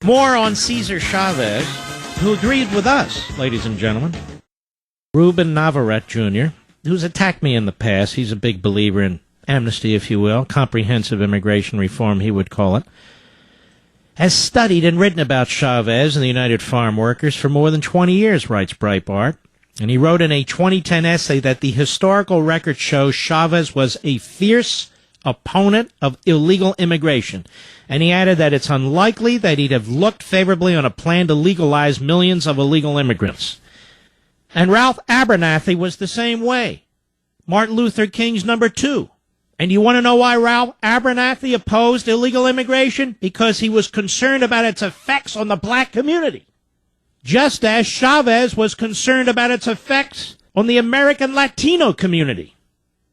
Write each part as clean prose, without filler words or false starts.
More on Cesar Chavez, who agreed with us, ladies and gentlemen. Ruben Navarrete Jr., who's attacked me in the past. He's a big believer in amnesty, if you will, comprehensive immigration reform, he would call it, has studied and written about Chavez and the United Farm Workers for more than 20 years, writes Breitbart. And he wrote in a 2010 essay that the historical record shows Chavez was a fierce opponent of illegal immigration. And he added that it's unlikely that he'd have looked favorably on a plan to legalize millions of illegal immigrants. And Ralph Abernathy was the same way. Martin Luther King's number 2. And you want to know why Ralph Abernathy opposed illegal immigration? Because he was concerned about its effects on the black community. Just as Chavez was concerned about its effects on the American Latino community.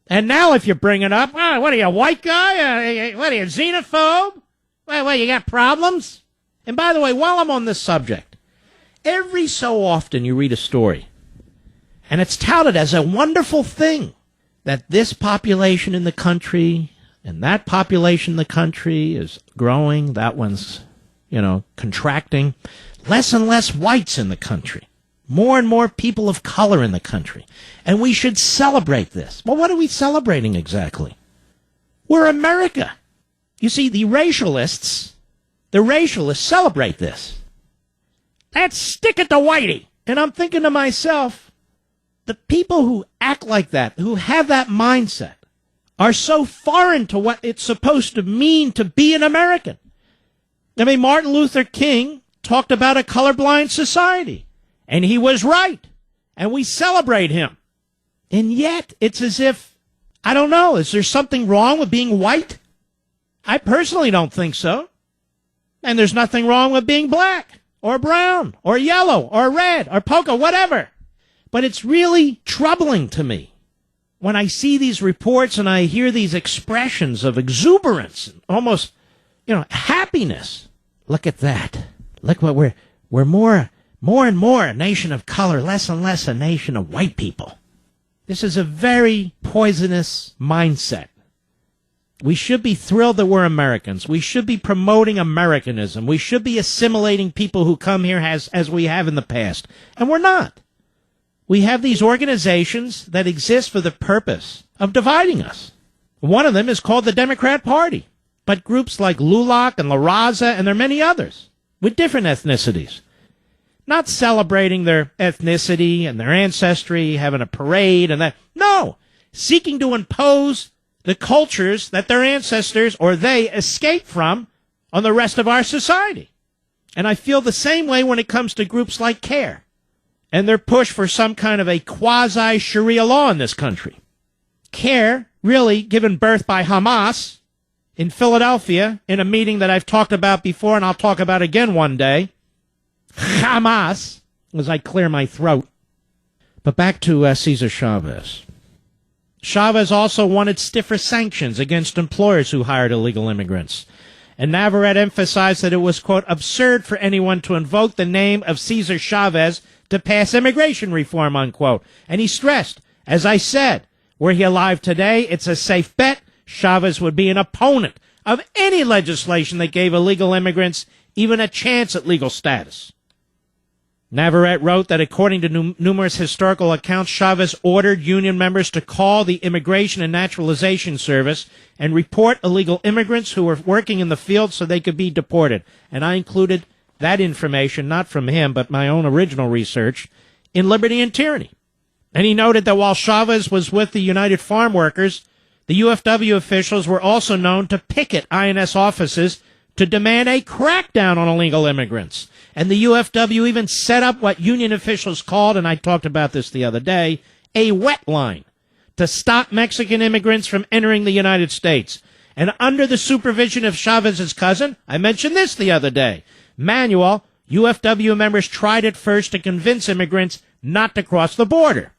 And now if you bring it up, oh, what are you, a white guy? What are you, xenophobe? Well, you got problems? And by the way, while I'm on this subject, every so often you read a story, and it's touted as a wonderful thing that this population in the country and that population in the country is growing, that one's, contracting. Less and less whites in the country. More and more people of color in the country. And we should celebrate this. Well, what are we celebrating exactly? We're America. You see, the racialists celebrate this. Let's stick it to whitey. And I'm thinking to myself, the people who act like that, who have that mindset, are so foreign to what it's supposed to mean to be an American. I mean, Martin Luther King talked about a colorblind society, and he was right, and we celebrate him. And yet, it's as if, I don't know, is there something wrong with being white? I personally don't think so. And there's nothing wrong with being black, or brown, or yellow, or red, or polka, whatever. But it's really troubling to me when I see these reports and I hear these expressions of exuberance, almost, happiness. Look at that. Look what we're more and more a nation of color, less and less a nation of white people. This is a very poisonous mindset. We should be thrilled that we're Americans. We should be promoting Americanism. We should be assimilating people who come here as we have in the past. And we're not. We have these organizations that exist for the purpose of dividing us. One of them is called the Democrat Party. But groups like LULAC and La Raza, and there are many others, with different ethnicities, not celebrating their ethnicity and their ancestry, having a parade and that. No, seeking to impose the cultures that their ancestors or they escaped from on the rest of our society. And I feel the same way when it comes to groups like CARE and their push for some kind of a quasi-Sharia law in this country. CARE, really given birth by Hamas in Philadelphia in a meeting that I've talked about before and I'll talk about again one day. Hamas, as I clear my throat. But back to Cesar Chavez. Chavez also wanted stiffer sanctions against employers who hired illegal immigrants. And Navarrete emphasized that it was, quote, absurd for anyone to invoke the name of Cesar Chavez to pass immigration reform, unquote. And he stressed, as I said, were he alive today, it's a safe bet Chavez would be an opponent of any legislation that gave illegal immigrants even a chance at legal status. Navarrete wrote that according to numerous historical accounts, Chavez ordered union members to call the Immigration and Naturalization Service and report illegal immigrants who were working in the field so they could be deported. And I included that information, not from him, but my own original research, in Liberty and Tyranny. And he noted that while Chavez was with the United Farm Workers, the UFW officials were also known to picket INS offices to demand a crackdown on illegal immigrants. And the UFW even set up what union officials called, and I talked about this the other day, a wet line to stop Mexican immigrants from entering the United States. And under the supervision of Chavez's cousin, I mentioned this the other day, Manuel, UFW members tried at first to convince immigrants not to cross the border.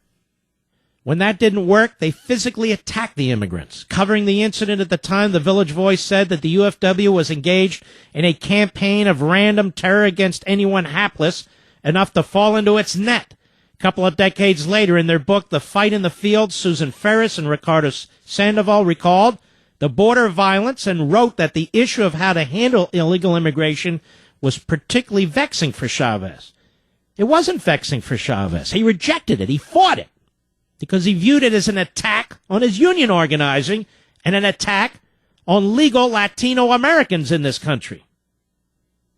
When that didn't work, they physically attacked the immigrants. Covering the incident at the time, the Village Voice said that the UFW was engaged in a campaign of random terror against anyone hapless enough to fall into its net. A couple of decades later, in their book, The Fight in the Field, Susan Ferris and Ricardo Sandoval recalled the border violence and wrote that the issue of how to handle illegal immigration was particularly vexing for Chavez. It wasn't vexing for Chavez. He rejected it. He fought it because he viewed it as an attack on his union organizing and an attack on legal Latino Americans in this country.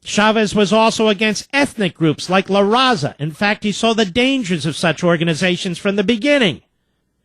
Chavez was also against ethnic groups like La Raza. In fact, he saw the dangers of such organizations from the beginning.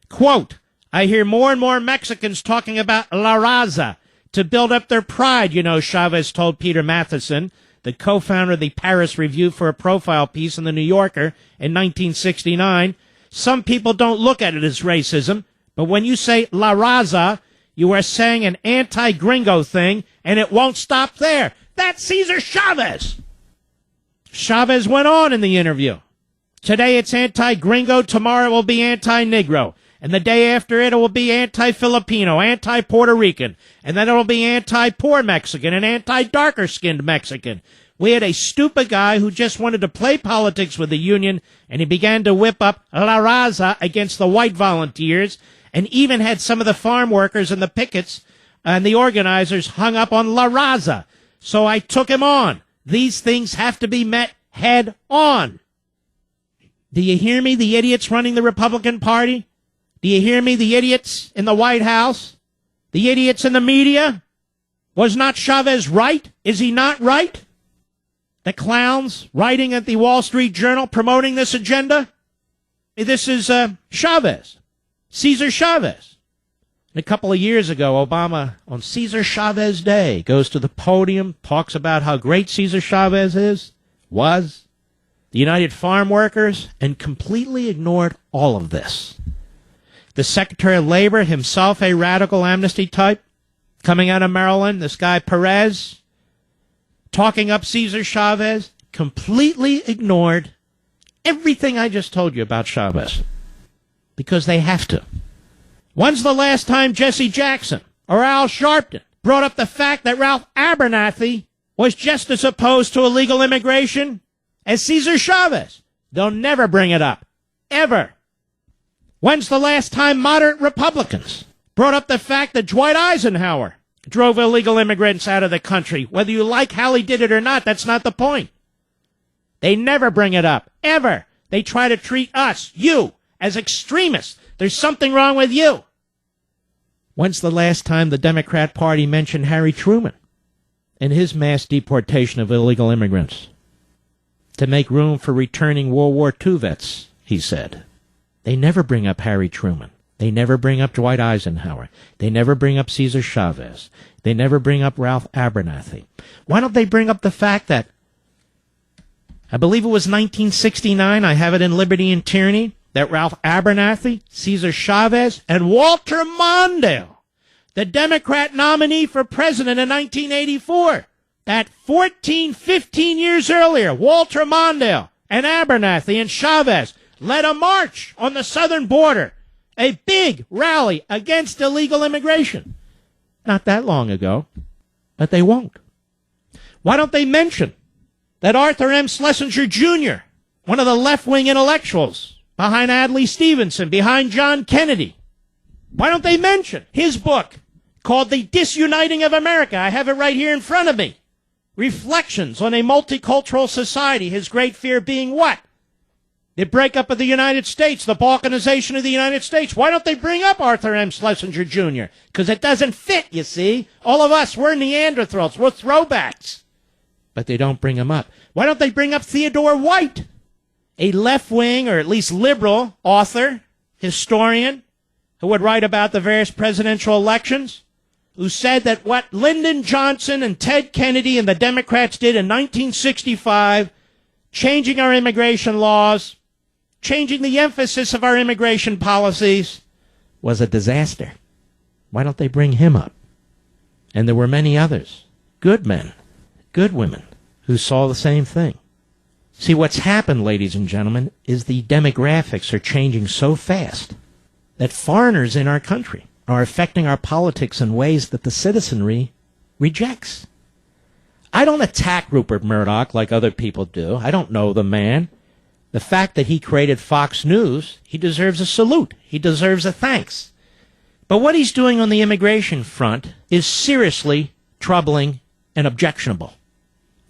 Quote, I hear more and more Mexicans talking about La Raza to build up their pride, Chavez told Peter Matheson, the co-founder of the Paris Review, for a profile piece in the New Yorker in 1969. Some people don't look at it as racism, but when you say La Raza, you are saying an anti-gringo thing, and it won't stop there. That's Cesar Chavez. Chavez went on in the interview. Today it's anti-gringo, tomorrow it will be anti-negro, and the day after it will be anti-Filipino, anti-Puerto Rican, and then it will be anti-poor Mexican and anti-darker-skinned Mexican. We had a stupid guy who just wanted to play politics with the union, and he began to whip up La Raza against the white volunteers, and even had some of the farm workers and the pickets and the organizers hung up on La Raza. So I took him on. These things have to be met head on. Do you hear me, the idiots running the Republican Party? Do you hear me, the idiots in the White House? The idiots in the media? Was not Chavez right? Is he not right? The clowns writing at the Wall Street Journal promoting this agenda? This is Chavez. Cesar Chavez. And a couple of years ago, Obama, on Cesar Chavez Day, goes to the podium, talks about how great Cesar Chavez was, the United Farm Workers, and completely ignored all of this. The Secretary of Labor, himself a radical amnesty type, coming out of Maryland, this guy Perez, talking up Cesar Chavez, completely ignored everything I just told you about Chavez. Because they have to. When's the last time Jesse Jackson or Al Sharpton brought up the fact that Ralph Abernathy was just as opposed to illegal immigration as Cesar Chavez? They'll never bring it up. Ever. When's the last time moderate Republicans brought up the fact that Dwight Eisenhower drove illegal immigrants out of the country? Whether you like how he did it or not, that's not the point. They never bring it up. Ever. They try to treat us, you, as extremists. There's something wrong with you. When's the last time the Democrat Party mentioned Harry Truman and his mass deportation of illegal immigrants to make room for returning World War II vets, he said. They never bring up Harry Truman. They never bring up Dwight Eisenhower. They never bring up Cesar Chavez. They never bring up Ralph Abernathy. Why don't they bring up the fact that, I believe it was 1969, I have it in Liberty and Tyranny, that Ralph Abernathy, Cesar Chavez, and Walter Mondale, the Democrat nominee for president in 1984, that 14, 15 years earlier, Walter Mondale and Abernathy and Chavez led a march on the southern border, a big rally against illegal immigration. Not that long ago, but they won't. Why don't they mention that Arthur M. Schlesinger Jr., one of the left-wing intellectuals, behind Adlai Stevenson, behind John Kennedy. Why don't they mention his book called The Disuniting of America? I have it right here in front of me. Reflections on a Multicultural Society, his great fear being what? The breakup of the United States, the balkanization of the United States. Why don't they bring up Arthur M. Schlesinger Jr.? Because it doesn't fit, you see. All of us, we're Neanderthals, we're throwbacks. But they don't bring him up. Why don't they bring up Theodore White? A left-wing, or at least liberal, author, historian, who would write about the various presidential elections, who said that what Lyndon Johnson and Ted Kennedy and the Democrats did in 1965, changing our immigration laws, changing the emphasis of our immigration policies, was a disaster. Why don't they bring him up? And there were many others, good men, good women, who saw the same thing. See, what's happened, ladies and gentlemen, is the demographics are changing so fast that foreigners in our country are affecting our politics in ways that the citizenry rejects. I don't attack Rupert Murdoch like other people do. I don't know the man. The fact that he created Fox News, he deserves a salute. He deserves a thanks. But what he's doing on the immigration front is seriously troubling and objectionable.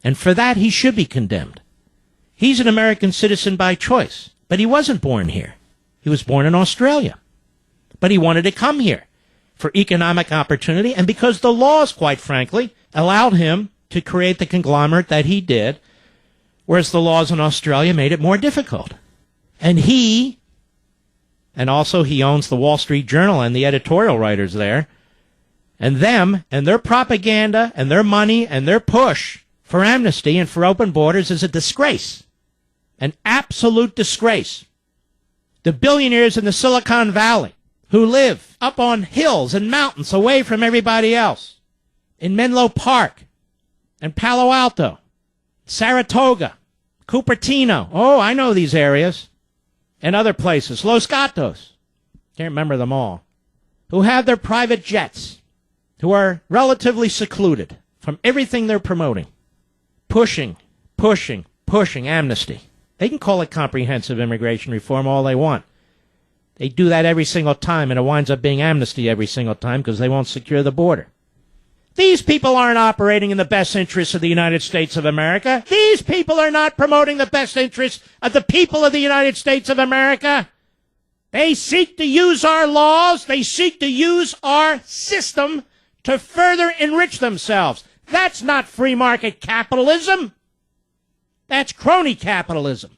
And for that, he should be condemned. He's an American citizen by choice, but he wasn't born here. He was born in Australia. But he wanted to come here for economic opportunity, and because the laws, quite frankly, allowed him to create the conglomerate that he did, whereas the laws in Australia made it more difficult. And also he owns the Wall Street Journal and the editorial writers there, and them and their propaganda and their money and their push for amnesty and for open borders is a disgrace. An absolute disgrace. The billionaires in the Silicon Valley who live up on hills and mountains away from everybody else, in Menlo Park and Palo Alto, Saratoga, Cupertino, oh, I know these areas, and other places, Los Gatos, can't remember them all, who have their private jets, who are relatively secluded from everything they're promoting, pushing amnesty. They can call it comprehensive immigration reform all they want. They do that every single time, and it winds up being amnesty every single time because they won't secure the border. These people aren't operating in the best interests of the United States of America. These people are not promoting the best interests of the people of the United States of America. They seek to use our laws. They seek to use our system to further enrich themselves. That's not free market capitalism. That's crony capitalism.